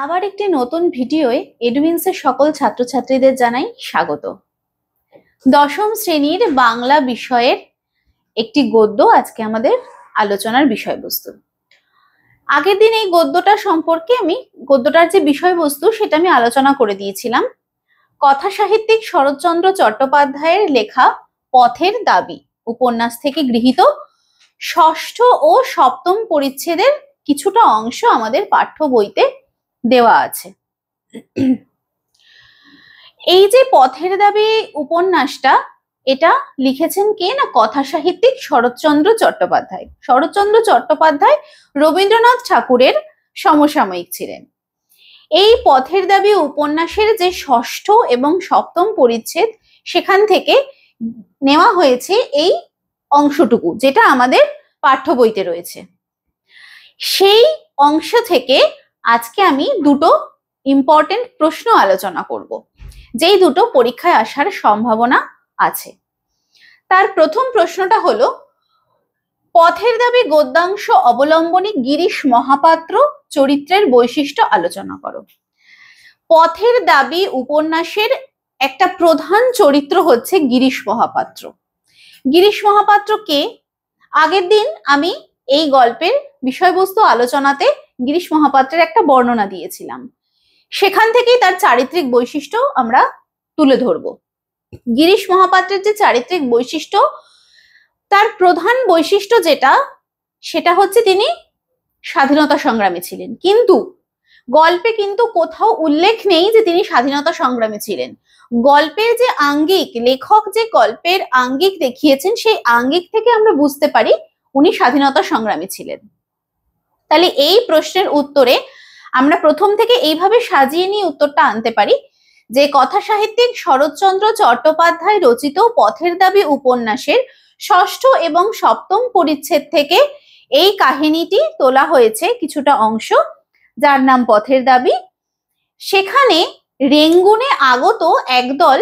আবার একটি নতুন ভিডিওয়ে এডুইন্সের সকল ছাত্রছাত্রীদের জানাই স্বাগত। দশম শ্রেণীর বাংলা বিষয়ের একটি গদ্য আজকে আমাদের আলোচনার বিষয়বস্তু। আগের দিন এই গদ্যটা সম্পর্কে গদ্যটার যে বিষয়বস্তু সেটা আমি আলোচনা করে দিয়েছিলাম। কথা সাহিত্যিক শরৎচন্দ্র চট্টোপাধ্যায়ের লেখা পথের দাবি উপন্যাস থেকে গৃহীত ষষ্ঠ ও সপ্তম পরিচ্ছেদের কিছুটা অংশ আমাদের পাঠ্য বইতে দেওয়া আছে। এই যে পথের দাবি উপন্যাসটা, এটা লিখেছেন কে না কথা সাহিত্যিক শরৎচন্দ্র চট্টোপাধ্যায়। শরৎচন্দ্র চট্টোপাধ্যায় রবীন্দ্রনাথ ঠাকুরের সমসাময়িক ছিলেন। এই পথের দাবি উপন্যাসের যে ষষ্ঠ এবং সপ্তম পরিচ্ছেদ, সেখান থেকে নেওয়া হয়েছে এই অংশটুকু যেটা আমাদের পাঠ্য বইতে রয়েছে। সেই অংশ থেকে আজকে আমি দুটো ইম্পর্টেন্ট প্রশ্ন আলোচনা করব, যেই দুটো পরীক্ষায় আসার সম্ভাবনা আছে। তার প্রথম প্রশ্নটা হলো, পথের দাবি গদ্যাংশ অবলম্বনী গিরিশ মহাপাত্র চরিত্রের বৈশিষ্ট্য আলোচনা করো। পথের দাবি উপন্যাসের একটা প্রধান চরিত্র হচ্ছে গিরিশ মহাপাত্র। গিরিশ মহাপাত্র কে? আগের দিন আমি এই গল্পের বিষয়বস্তু আলোচনাতে গিরিশ মহাপাত্রের একটা বর্ণনা দিয়েছিলাম, সেখান থেকেই তার চারিত্রিক বৈশিষ্ট্য আমরা তুলে ধরব। গিরিশ মহাপাত্রের যে চারিত্রিক বৈশিষ্ট্য, তার প্রধান বৈশিষ্ট্য সেটা হচ্ছে তিনি স্বাধীনতা সংগ্রামী ছিলেন, কিন্তু গল্পে কিন্তু কোথাও উল্লেখ নেই যে তিনি স্বাধীনতা সংগ্রামী ছিলেন। গল্পের যে আঙ্গিক, লেখক যে গল্পের আঙ্গিক দেখিয়েছেন, সেই আঙ্গিক থেকে আমরা বুঝতে পারি উনি স্বাধীনতা সংগ্রামী ছিলেন। তাহলে এই প্রশ্নের উত্তরে আমরা প্রথম থেকে এইভাবে সাজিয়ে নিয়ে উত্তরটা আনতে পারি যে কথা সাহিত্যিক শরৎচন্দ্র চট্টোপাধ্যায় রচিত পথের দাবি উপন্যাসের ষষ্ঠ এবং সপ্তম পরিচ্ছেদ থেকে এই কাহিনীটি তোলা হয়েছে, কিছুটা অংশ, যার নাম পথের দাবি। সেখানে রেঙ্গুনে আগত একদল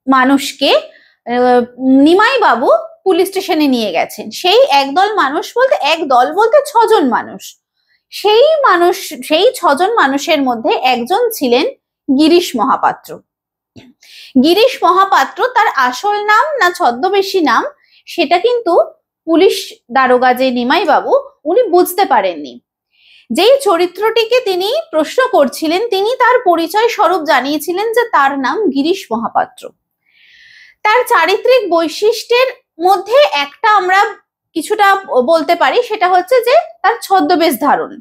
মানুষকে নিমাই বাবু পুলিশ স্টেশনে নিয়ে গেছেন। সেই একদল মানুষ বলতে, একদল বলতে 6 জন মানুষ। সেই 6 জন মানুষের মধ্যে একজন ছিলেন গিরিশ মহাপাত্র। গিরিশ মহাপাত্র তার আসল নাম না ছদ্মবেশী নাম, সেটা কিন্তু পুলিশ দারোগা যে নিমাই বাবু, উনি বুঝতে পারেননি। যেই চরিত্রটিকে তিনি প্রশ্ন করছিলেন, তিনি তার পরিচয় স্বরূপ জানিয়েছিলেন যে তার নাম গিরিশ মহাপাত্র। তার চারিত্রিক বৈশিষ্ট্যের মধ্যে একটা আমরা কিছুটা বলতে পারি, সেটা হচ্ছে যে তার ছদ্মবেশ ধারণ।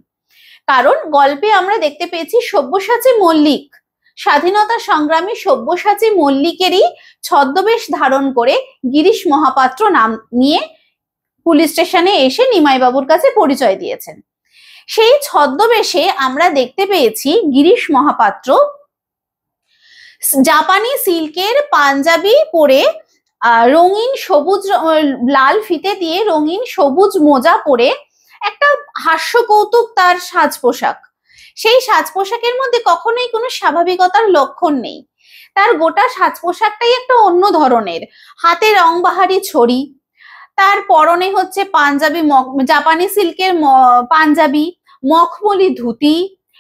কারণ গল্পে আমরা দেখতে পেয়েছি সব্যসাচী মল্লিক, স্বাধীনতা সংগ্রামী সব্যসাচী মল্লিকেরই ছদ্মবেশ ধারণ করে গিরিশ মহাপাত্র নাম নিয়ে পুলিশ স্টেশনে এসে নিমাই বাবুর কাছে পরিচয় দিয়েছেন। সেই ছদ্মবেশে আমরা দেখতে পেয়েছি গিরিশ মহাপাত্র জাপানি সিল্কের পাঞ্জাবি পরে, রঙিন সবুজ লাল ফিতে দিয়ে রঙিন সবুজ মোজা পরে, একটা হাস্য কৌতুক তার সাজ পোশাক। সেই সাজ পোশাকের মধ্যে কখনোই কোনো স্বাভাবিকতার লক্ষণ নেই। তার গোটা সাজ পোশাকটাই একটা অন্য ধরনের। হাতে রংবাহারি ছড়ি, তার পরনে হচ্ছে পাঞ্জাবি, জাপানি সিল্কের পাঞ্জাবি, মখমলি ধুতি,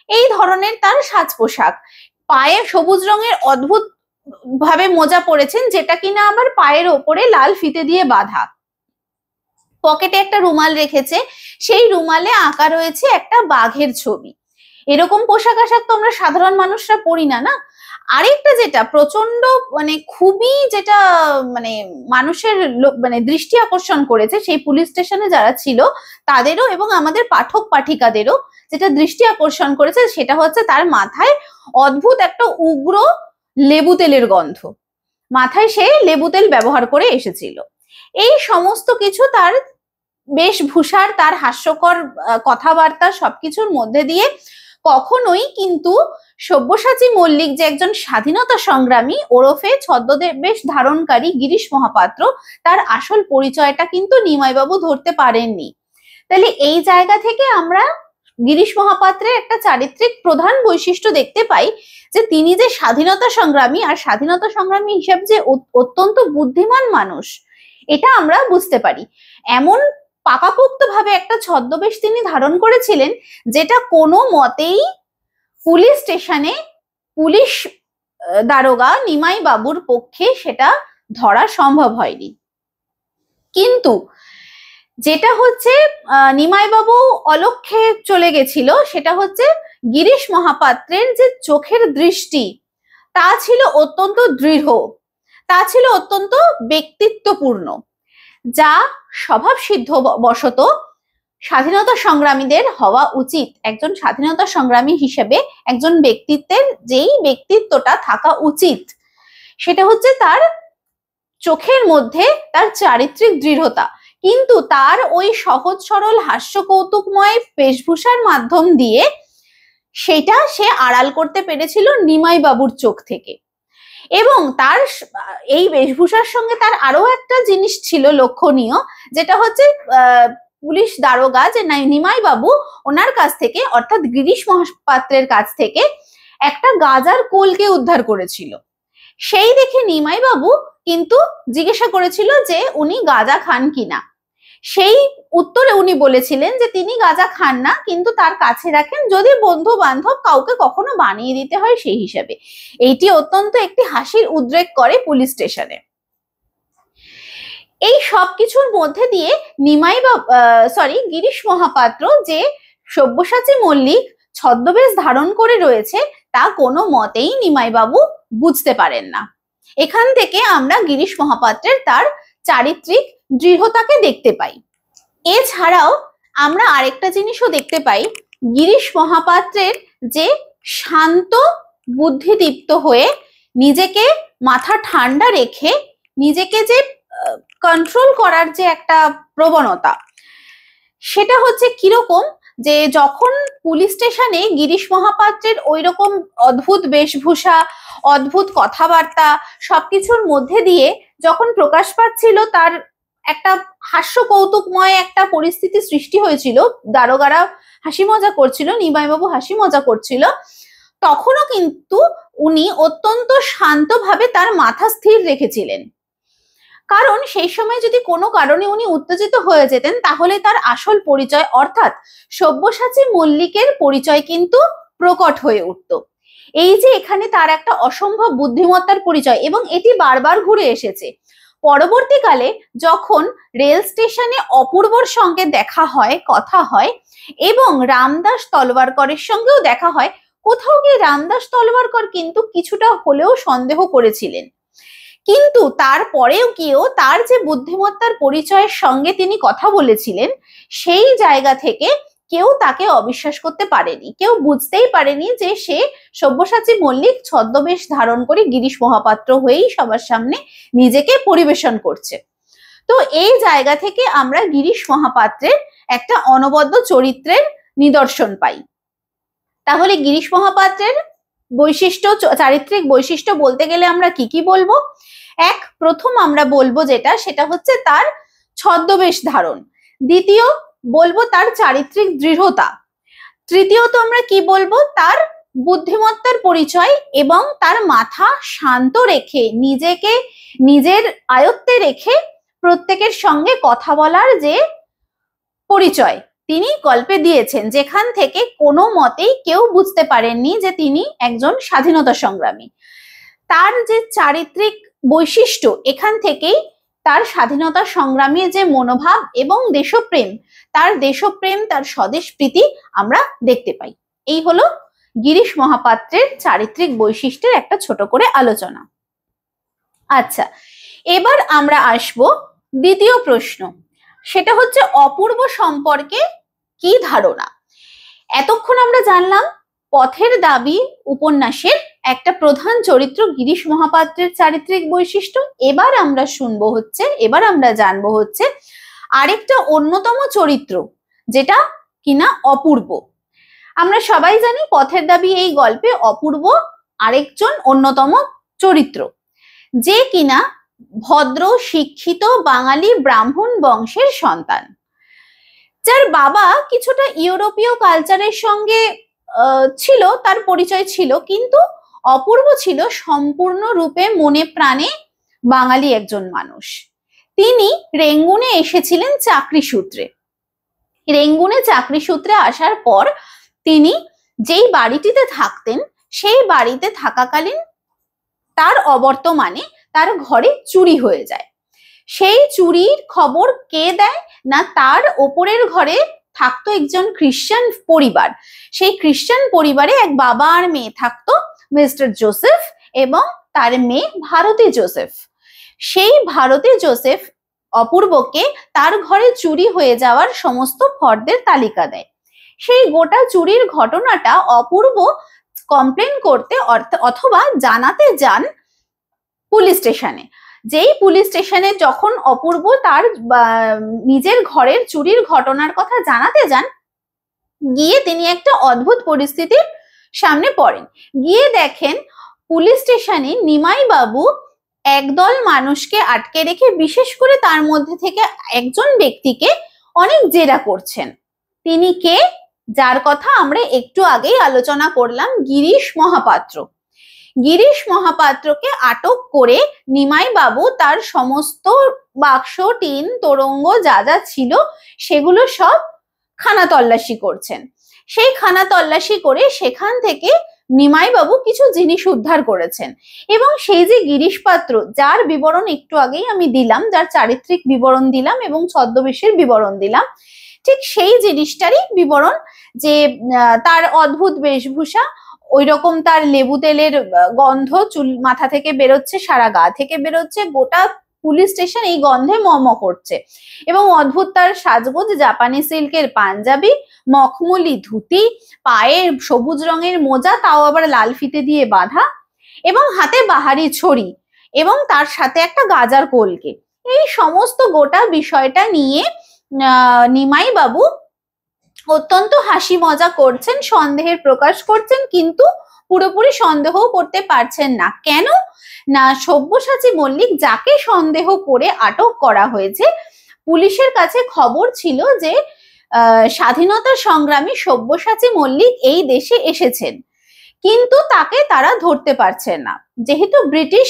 এই ধরনের তার সাজ পোশাক। পায়ে সবুজ রঙের অদ্ভুত ভাবে মোজা পরেছেন, যেটা কিনা আবার পায়ের ওপরে লাল ফিতে দিয়ে বাঁধা। পকেটে একটা রুমাল রেখেছে, সেই রুমালে আঁকা রয়েছে একটা বাঘের ছবি। এরকম পোশাক আশাক তো আমরা সাধারণ মানুষরা পরি না, না? আরেকটা যেটা প্রচন্ড খুবই যেটা মানুষের দৃষ্টি আকর্ষণ করেছে, সেই পুলিশ স্টেশনে যারা ছিল তাদেরও এবং আমাদের পাঠক পাঠিকাদেরও যেটা দৃষ্টি আকর্ষণ করেছে, সেটা হচ্ছে তার মাথায় অদ্ভুত একটা উগ্র লেবু তেলের গন্ধ। মাথায় সে লেবু তেল ব্যবহার করে এসেছিল। এই সমস্ত কিছু তার বেশভূষার, তার হাস্যকর কথাবার্তা, সবকিছুর মধ্যে দিয়ে কখনোই কিন্তু সব্যসাচী মল্লিক যে একজন স্বাধীনতা সংগ্রামী ওরফে ছদ্মবেশ ধারণকারী গিরিশ মহাপাত্র, তার আসল পরিচয়টা কিন্তু নিমাইবাবু ধরতে পারেননি। তাহলে এই জায়গা থেকে আমরা গিরিশ মহাপাত্রের একটা চারিত্রিক প্রধান বৈশিষ্ট্য দেখতে পাই, যে তিনি যে স্বাধীনতা সংগ্রামী, আর স্বাধীনতা সংগ্রামী হিসেবে যে অত্যন্ত বুদ্ধিমান মানুষ, এটা আমরা বুঝতে পারি। এমন পাকাপোক্ত ভাবে একটা ছদ্মবেশ তিনি ধারণ করেছিলেন, যেটা কোনো মতেই পুলিশ স্টেশনে পুলিশ দারোগা নিমাই বাবুর পক্ষে সেটা ধরা সম্ভব হয়নি। কিন্তু যেটা হচ্ছে নিমাই বাবু অলক্ষ্যে চলে গেছিল, সেটা হচ্ছে গিরিশ মহাপাত্রের যে চোখের দৃষ্টি তা ছিল অত্যন্ত দৃঢ়, তা ছিল অত্যন্ত ব্যক্তিত্বপূর্ণ, যা স্বভাব সিদ্ধ বশত স্বাধীনতা সংগ্রামীদের হওয়া উচিত। একজন স্বাধীনতা সংগ্রামী হিসেবে একজন ব্যক্তিত্বের যেই ব্যক্তিত্বটা থাকা উচিত সেটা হচ্ছে তার চোখের মধ্যে তার চারিত্রিক দৃঢ়তা। কিন্তু তার ওই সহজ সরল হাস্য কৌতুকময় বেশভূষার মাধ্যম দিয়ে সেটা সে আড়াল করতে পেরেছিল নিমাই বাবুর চোখ থেকে। এবং তার এই বেশভূষার সঙ্গে তার আরো একটা জিনিস ছিল লক্ষণীয়, যেটা হচ্ছে পুলিশ দারোগা যে নিমাই বাবু ওনার কাছ থেকে অর্থাৎ গিরিশ মহাপাত্রের কাছ থেকে একটা গাঁজার কোলকে উদ্ধার করেছিল। সেই দেখে নিমাই বাবু কিন্তু জিজ্ঞাসা করেছিল যে উনি গাঁজা খান কিনা। সেই উত্তরে উনি বলেছিলেন যে তিনি গাঁজা খান না, কিন্তু তার কাছে রাখেন যদি বন্ধু বান্ধব কাউকে কখনো বানিয়ে দিতে হয় সেই হিসাবে। এইটি অত্যন্ত একটি হাসির উদ্রেক করে পুলিশ স্টেশনে। এই সব কিছুর মধ্যে দিয়ে গিরিশ মহাপাত্র যে সব্যসাচী মল্লিক ছদ্মবেশ ধারণ করে রয়েছে তা কোনো মতেই নিমাই বাবু বুঝতে পারেন না। এখান থেকে আমরা গিরিশ মহাপাত্রের তার চারিত্রিক দৃঢ়তাকে দেখতে পাই। এছাড়াও আমরা আরেকটা জিনিসও দেখতে পাই, গিরিশ মহাপাত্রের যে শান্ত বুদ্ধিদীপ্ত হয়ে নিজেকে মাথা ঠান্ডা রেখে নিজেকে যে কন্ট্রোল করার যে একটা প্রবণতা, সেটা হচ্ছে কিরকম, যে যখন পুলিশ স্টেশনে গিরিশ মহাপাত্রের ওই রকম অদ্ভুত বেশভূষা, অদ্ভুত কথাবার্তা সবকিছুর মধ্যে দিয়ে যখন প্রকাশ পাচ্ছিল তার একটা হাস্য কৌতুকময় একটা পরিস্থিতি সৃষ্টি হয়েছিল, দারোগারা হাসি মজা করছিল, নিমাইবাবু হাসি মজা করছিল, তখনও কিন্তু উনি অত্যন্ত শান্তভাবে তার মাথা স্থির রেখেছিলেন। কারণ সেই সময় যদি কোনো কারণে উনি উত্তেজিত হয়ে যেতেন তাহলে তার আসল পরিচয় অর্থাৎ সব্যসাচী মল্লিকের পরিচয় কিন্তু প্রকট হয়ে উঠত। এই যে এখানে তার একটা অসম্ভব বুদ্ধিমত্তার পরিচয়, এবং এটি বারবার ঘুরে এসেছে। পরবর্তীকালে যখন রেল স্টেশনে অপূর্বর সঙ্গে দেখা হয়, কথা হয়, এবং রামদাস তলওয়ারকরের সঙ্গেও দেখা হয়, কোথাও গিয়ে রামদাস তলওয়ারকর কিন্তু কিছুটা হলেও সন্দেহ করেছিলেন, কিন্তু তারপরেও গিয়েও তার যে বুদ্ধিমত্তার পরিচয়ের সঙ্গে তিনি কথা বলেছিলেন সেই জায়গা থেকে কেউ তাকে অবিশ্বাস করতে পারেনি, কেউ বুঝতেই পারেনি যে সে সব্যসাচী মল্লিক ছদ্মবেশ ধারণ করে গিরিশ মহাপাত্র হয়েই সবার সামনে নিজেকে পরিবেশন করছে। তো এই জায়গা থেকে আমরা গিরিশ মহাপাত্রের একটা অনবদ্য চরিত্রের নিদর্শন পাই। তাহলে গিরিশ মহাপাত্রের বৈশিষ্ট্য, চারিত্রিক বৈশিষ্ট্য বলতে গেলে আমরা কি কি বলবো? প্রথম আমরা বলবো সেটা হচ্ছে তার ছদ্মবেশ ধারণ। দ্বিতীয় বলবো তার চারিত্রিক দৃঢ়তা। তৃতীয়ত আমরা কি বলবো? তার বুদ্ধিমত্তার পরিচয় এবং তার মাথা শান্ত রেখে নিজেকে নিজের আয়ত্তে রেখে প্রত্যেকের সঙ্গে কথা বলার যে পরিচয় তিনি গল্পে দিয়েছেন, যেখান থেকে কোনো মতেই কেউ বুঝতে পারেননি যে তিনি একজন স্বাধীনতা সংগ্রামী। তার যে চারিত্রিক বৈশিষ্ট্য, এখান থেকেই তার স্বাধীনতা সংগ্রামীর যে মনোভাব এবং দেশপ্রেম, তার স্বদেশ প্রীতি আমরা দেখতে পাই। এই হলো গিরিশ মহাপাত্রের চারিত্রিক বৈশিষ্ট্যের একটা ছোট করে আলোচনা। আচ্ছা, এবার আমরা আসব দ্বিতীয় প্রশ্ন, সেটা হচ্ছে অপূর্ব সম্পর্কে কি ধারণা। এতক্ষণ আমরা জানলাম পথের দাবি উপন্যাসের একটা প্রধান চরিত্র গিরিশ মহাপাত্রের চারিত্রিক বৈশিষ্ট্য। এবার আমরা জানবো হচ্ছে আরেকটা অন্যতম চরিত্র, যেটা কিনা অপূর্ব। আমরা সবাই জানি পথের দাবি এই গল্পে অপূর্ব আরেকজন অন্যতম চরিত্র, যে কিনা ভদ্র শিক্ষিত বাঙালি ব্রাহ্মণ বংশের সন্তান, যার বাবা কিছুটা ইউরোপীয় কালচারের সঙ্গে ছিল, তার পরিচয় ছিল, কিন্তু অপূর্ব ছিল সম্পূর্ণরূপে মনে প্রাণে বাঙালি একজন মানুষ। তিনি রেঙ্গুনে এসেছিলেন চাকরি সূত্রে। রেঙ্গুনে চাকরি সূত্রে আসার পর তিনি যেই বাড়িটিতে থাকতেন সেই বাড়িতে থাকাকালীন তার অবর্তমানে তার ঘরে চুরি হয়ে যায়। সেই চুরির খবর কে দেয় না, তার ওপরের ঘরে থাকতো একজন খ্রিস্টান পরিবার। সেই খ্রিস্টান পরিবারে এক বাবা আর মেয়ে থাকতো, মিস্টার জোসেফ এবং তার মেয়ে ভারতী জোসেফ। সেই ভারতী জোসেফ অপূর্বকে তার ঘরে চুরি হয়ে যাওয়ার সমস্ত ফর্দের তালিকা দেয়। সেই গোটা চুরির ঘটনাটা অপূর্ব কমপ্লেন করতে অথবা জানাতে যান পুলিশ স্টেশনে। যেই পুলিশ স্টেশনে যখন অপূর্ব তার নিজের ঘরের চুরির ঘটনার কথা জানাতে যান, গিয়ে তিনি একটা অদ্ভুত পরিস্থিতির সামনে পড়েন। গিয়ে দেখেন পুলিশ স্টেশনে নিমাই বাবু একদল মানুষকে আটকে রেখে, বিশেষ করে তার মধ্যে থেকে একজন ব্যক্তিকে অনেক জেরা করছেন। তিনি কে? যার কথা আমরা একটু আগেই আলোচনা করলাম, গিরিশ মহাপাত্র। গিরিশ মহাপাত্রকে আটক করে নিমাই বাবু তার সমস্ত বাক্স, টিন, তোরঙ্গ যা যা ছিল সেগুলো সব খানা তল্লাশি করছেন। সেই খানা তল্লাশি করে সেখান থেকে নিমাই বাবু কিছু জিনিস উদ্ধার করেছেন। এবং সেই যে গিরিশ পাত্র, যার বিবরণ একটু আগেই আমি দিলাম, যার চারিত্রিক বিবরণ দিলাম এবং ছদ্মবেশের বিবরণ দিলাম, ঠিক সেই জিনিসটারই বিবরণ, যে তার অদ্ভুত বেশভূষা, ওই রকম তার লেবু তেলের গন্ধ চুল মাথা থেকে বেরোচ্ছে, সারা গা থেকে বেরোচ্ছে, গোটা পুলিশ স্টেশন এই গন্ধে মম করছে। এবং অদ্ভুত তার সাজগোজ, জাপানি সিল্কের পাঞ্জাবি, মখমলি ধুতি, পায়ে সবুজ রঙের মোজা, তাও আবার লাল ফিতে দিয়ে বাঁধা, এবং হাতে বাহারি ছড়ি, এবং তার সাথে একটা গাজার কলকে। এই সমস্ত গোটা বিষয়টা নিয়ে নিমাই বাবু অত্যন্ত হাসি মজা করছেন, সন্দেহের প্রকাশ করছেন, কিন্তু পুরোপুরি সন্দেহও করতে পারছেন না। কেন না, সব্যসাচী মল্লিক, যাকে সন্দেহ করে আটক করা হয়েছে, পুলিশের কাছে খবর ছিল যে স্বাধীনতা সংগ্রামী সব্যসাচী মল্লিক এই দেশে এসেছেন, কিন্তু তাকে তারা ধরতে পারছেন না, যেহেতু ব্রিটিশ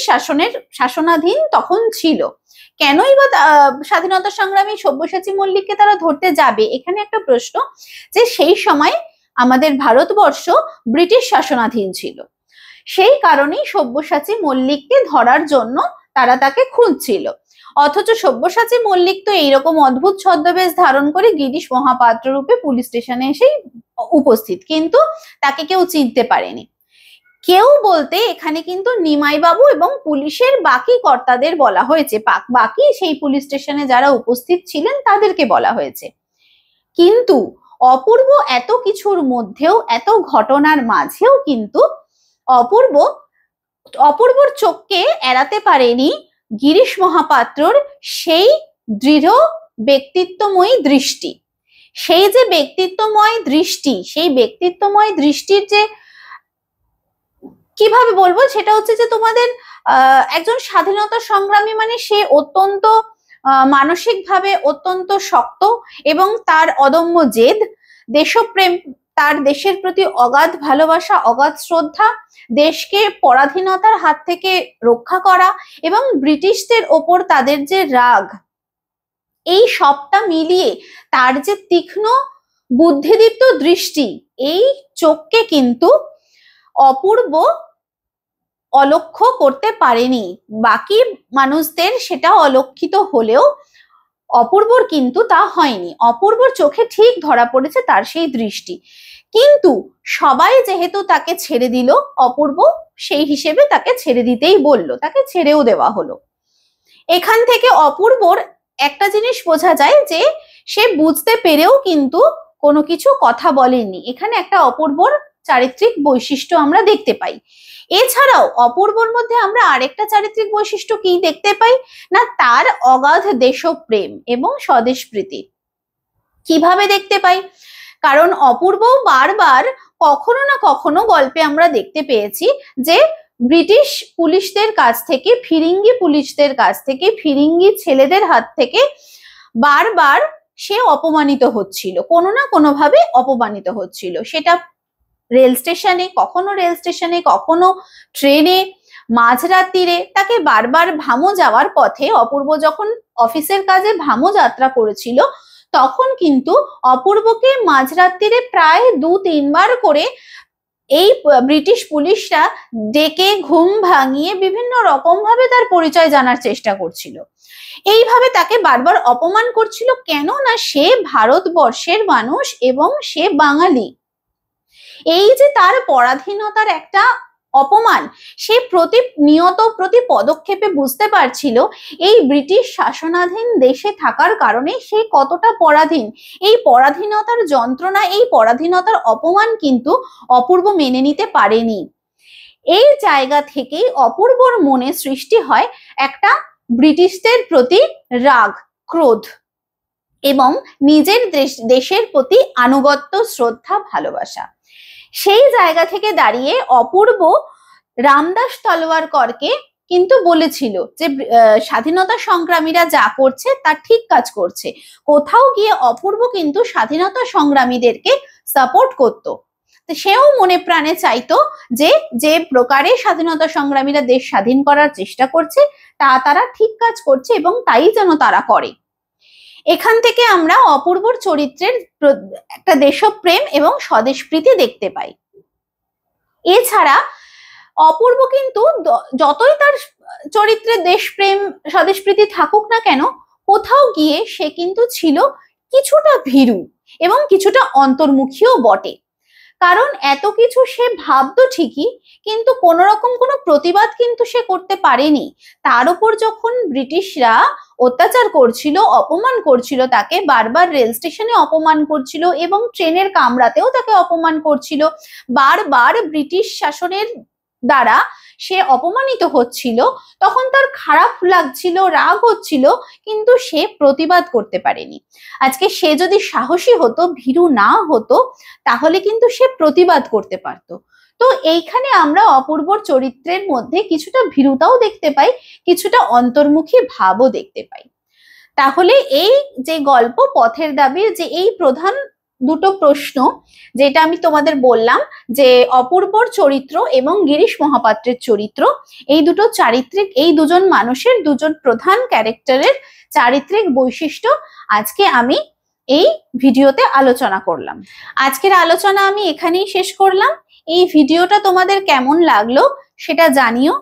শাসনাধীন তখন ছিল। কেনই বা স্বাধীনতা সংগ্রামী সব্যসাচী মল্লিককে তারা ধরতে যাবে? এখানে একটা প্রশ্ন, যে সেই সময় আমাদের ভারতবর্ষ ব্রিটিশ শাসনাধীন ছিল, সেই কারণেই সব্যসাচী মল্লিককে ধরার জন্য তারা তাকে খুঁজছিল। অথচ সব্যসাচী মল্লিক তো এইরকম অদ্ভুত ছদ্মবেশ ধারণ করে গিরিশ মহাপাত্র রূপে পুলিশ স্টেশনে এসেই উপস্থিত, কিন্তু তাকে কেউ চিনতে পারেনি। কেউ বলতে এখানে কিন্তু নিমাই বাবু এবং পুলিশের বাকি কর্তাদের বলা হয়েছে, বাকি সেই পুলিশ স্টেশনে যারা উপস্থিত ছিলেন তাদেরকে বলা হয়েছে। কিন্তু অপূর্ব এত কিছুর মধ্যেও, এত ঘটনার মাঝেও কিন্তু অপূর্বর চোখকে এড়াতে পারেনি গিরিশ মহাপাত্রর সেই দৃঢ় ব্যক্তিত্বময়ী দৃষ্টি। সেই যে ব্যক্তিত্বময় দৃষ্টি, সেই ব্যক্তিত্বময় দৃষ্টির যে কিভাবে বলবো, সেটা হচ্ছে যে তোমাদের একজন স্বাধীনতা সংগ্রামী মানে সে অত্যন্ত মানসিকভাবে অত্যন্ত শক্ত, এবং তার অদম্য জেদ, দেশপ্রেম, তার দেশের প্রতি অগাধ ভালোবাসা, অগাধ শ্রদ্ধা, দেশকে পরাধীনতার হাত থেকে রক্ষা করা, এবং ব্রিটিশদের ওপর তাদের যে রাগ, এই সবটা মিলিয়ে তার যে তীক্ষ্ণ বুদ্ধিদীপ্ত দৃষ্টি, এই চোখকে কিন্তু অপূর্ব অলক্ষ্য করতে পারেনি। বাকি মানুষদের সেটা অলক্ষিত হলেও অপূর্বর কিন্তু তা হয়নি। অপূর্বর চোখে ঠিক ধরা পড়েছে তার সেই দৃষ্টি। কিন্তু সবাই যেহেতু তাকে ছেড়ে দিল, অপূর্ব সেই হিসেবে তাকে ছেড়ে দিতেই বলল, তাকে ছেড়েও দেওয়া হলো। এখান থেকে অপূর্বর একটা জিনিস বোঝা যায়, যে সে বুঝতে পেরেও কিন্তু কোনো কিছু কথা বলেনি। এখানে একটা অপূর্বর চারিত্রিক বৈশিষ্ট্য আমরা দেখতে পাই। এছাড়াও অপূর্বর মধ্যে আমরা আরেকটা চারিত্রিক বৈশিষ্ট্য কি দেখতে পাই না, তার অগাধ দেশপ্রেম এবং স্বদেশপ্রীতি। কিভাবে দেখতে পাই? কারণ অপূর্ব বারবার কখনো না কখনো গল্পে আমরা দেখতে পেয়েছি যে ব্রিটিশ পুলিশদের কাছ থেকে, ফিরিঙ্গি পুলিশদের কাছ থেকে, ফিরিঙ্গি ছেলেদের হাত থেকে বারবার সে অপমানিত হচ্ছিল, কোনো না কোনো ভাবে অপমানিত হচ্ছিল। সেটা রেল স্টেশনে, কখনো ট্রেনে, মাঝরাত্রিরে। তাকে বারবার ভামো যাওয়ার পথে, অপূর্ব যখন অফিসের কাজে ভামো যাত্রা করেছিল, তখন কিন্তু অপূর্বকে মাঝরাত্রিরে প্রায় 2-3 বার করে এই ব্রিটিশ পুলিশরা ডেকে ঘুম ভাঙিয়ে বিভিন্ন রকম ভাবে তার পরিচয় জানার চেষ্টা করছিল। এইভাবে তাকে বারবার অপমান করছিল, কেন না সে ভারতবর্ষের মানুষ এবং সে বাঙালি। এই যে তার পরাধীনতার একটা অপমান, সে প্রতি পদক্ষেপে বুঝতে পারছিল এই ব্রিটিশ শাসনাধীন দেশে থাকার কারণে সে কতটা পরাধীন। এই পরাধীনতার যন্ত্রণা, এই পরাধীনতার অপমান কিন্তু অপূর্ব মেনে নিতে পারেনি। এই জায়গা থেকেই অপূর্বর মনে সৃষ্টি হয় একটা ব্রিটিশদের প্রতি রাগ, ক্রোধ এবং নিজের দেশের প্রতি আনুগত্য, শ্রদ্ধা, ভালোবাসা। সেই জায়গা থেকে দাঁড়িয়ে অপূর্ব রামদাস তলোয়ারকরকে কিন্তু বলেছিল যে স্বাধীনতা সংগ্রামীরা যা করছে তা ঠিক কাজ করছে। কোথাও গিয়ে অপূর্ব কিন্তু স্বাধীনতা সংগ্রামীদেরকে সাপোর্ট করত। সেও মনে প্রাণে চাইতো যে যে প্রকারে স্বাধীনতা সংগ্রামীরা দেশ স্বাধীন করার চেষ্টা করছে তা তারা ঠিক কাজ করছে এবং তাই যেন তারা করে। এখান থেকে আমরা অপূর্বর চরিত্রের একটা দেশপ্রেম এবং স্বদেশপ্রীতি দেখতে পাই। এছাড়া অপূর্ব কিন্তু যতই তার চরিত্রে দেশপ্রেম, স্বদেশপ্রীতি থাকুক না কেন, কোথাও গিয়ে সে কিন্তু ছিল কিছুটা ভীরু এবং কিছুটা অন্তর্মুখীও বটে। কারণ এত কিছু সে ভাবতো ঠিকই, কিন্তু কোন রকম কোনো প্রতিবাদ কিন্তু সে করতে পারেনি। তার উপর যখন ব্রিটিশরা অত্যাচার করছিল, অপমান করছিল, তাকে বারবার রেল স্টেশনে অপমান করছিল এবং ট্রেনের কামরাতেও তাকে অপমান করছিল, বারবার ব্রিটিশ শাসনের দ্বারা সে অপমানিত হচ্ছিল, তখন তার খারাপ লাগছিল, রাগ হচ্ছিল, কিন্তু সে প্রতিবাদ করতে পারেনি। আজকে সে যদি সাহসী হতো, ভীরু না হতো, তাহলে কিন্তু সে প্রতিবাদ করতে পারতো। তো এইখানে আমরা অপূর্বর চরিত্রের মধ্যে কিছুটা ভীরুতাও দেখতে পাই, কিছুটা অন্তর্মুখী ভাবও দেখতে পাই। তাহলে এই যে গল্প পথের দাবির যে এই প্রধান দুটো প্রশ্ন, যেটা আমি তোমাদের বললাম যে অপূর্বর চরিত্র এবং গিরিশ মহাপাত্রের চরিত্র, এই দুটো চারিত্রিক, এই দুজন মানুষের, দুজন প্রধান ক্যারেক্টারের চারিত্রিক বৈশিষ্ট্য আজকে আমি এই ভিডিওতে আলোচনা করলাম। আজকের আলোচনা আমি এখানেই শেষ করলাম। এই ভিডিওটা তোমাদের কেমন লাগলো সেটা জানিও।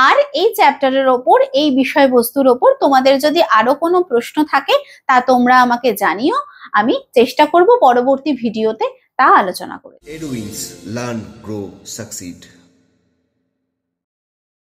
আর এই চ্যাপ্টারের ওপর, এই বিষয়বস্তুর ওপর তোমাদের যদি আরো কোনো প্রশ্ন থাকে তা তোমরা আমাকে জানিও। আমি চেষ্টা করব পরবর্তী ভিডিওতে তা আলোচনা করতে। Edwins, learn, grow, succeed.